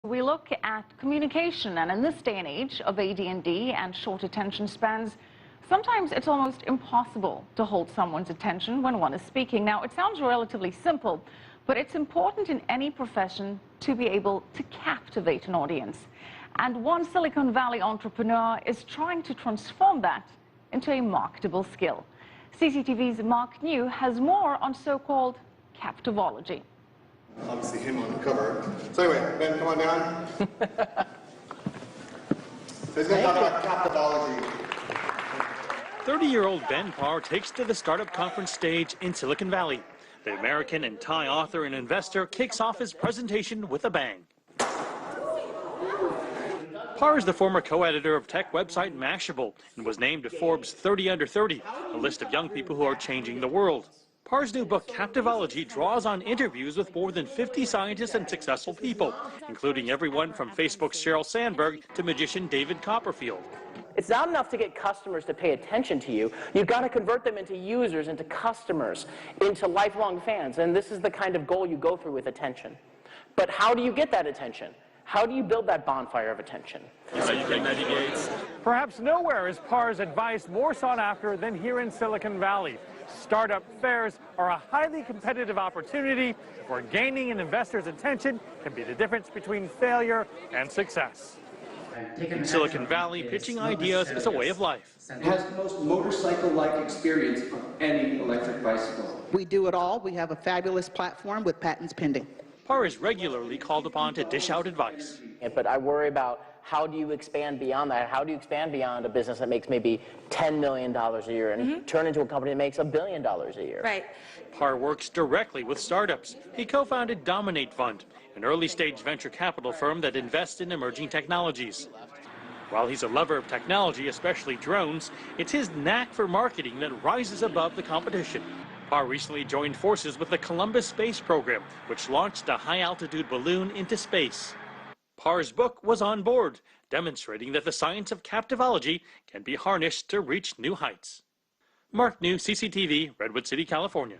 We look at communication, and in this day and age of AD&D and short attention spans, sometimes it's almost impossible to hold someone's attention when one is speaking. Now, it sounds relatively simple, but it's important in any profession to be able to captivate an audience. And one Silicon Valley entrepreneur is trying to transform that into a marketable skill. CCTV's Mark New has more on so-called captivology. Obviously him on the cover. So anyway, Ben, come on down. So he's going to talk about captivology. 30-year-old Ben Parr takes to the startup conference stage in Silicon Valley. The American and Thai author and investor kicks off his presentation with a bang. Parr is the former co-editor of tech website Mashable and was named to Forbes 30 Under 30, a list of young people who are changing the world. Parr's new book, Captivology, draws on interviews with more than 50 scientists and successful people, including everyone from Facebook's Sheryl Sandberg to magician David Copperfield. It's not enough to get customers to pay attention to you. You've got to convert them into users, into customers, into lifelong fans. And this is the kind of goal you go through with attention. But how do you get that attention? How do you build that bonfire of attention? Perhaps nowhere is Parr's advice more sought after than here in Silicon Valley. Startup fairs are a highly competitive opportunity where gaining an investor's attention can be the difference between failure and success. In Silicon Valley, pitching ideas is a way of life. It has the most motorcycle-like experience of any electric bicycle. We do it all. We have a fabulous platform with patents pending. Parr is regularly called upon to dish out advice. But I worry about how do you expand beyond that? How do you expand beyond a business that makes maybe $10 million a year and turn into a company that makes $1 billion a year? Right. Parr works directly with startups. He co-founded Dominate Fund, an early-stage venture capital firm that invests in emerging technologies. While he's a lover of technology, especially drones, it's his knack for marketing that rises above the competition. Parr recently joined forces with the Columbus Space Program, which launched a high-altitude balloon into space. Parr's book was on board, demonstrating that the science of captivology can be harnessed to reach new heights. Mark New, CCTV, Redwood City, California.